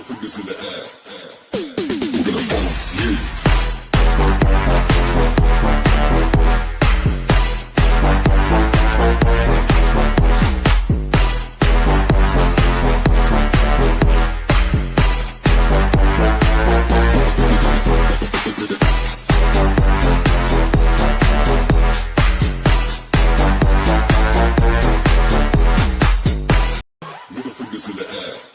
fingers in the air. We're gonna bounce, yeah. Fingers in the air.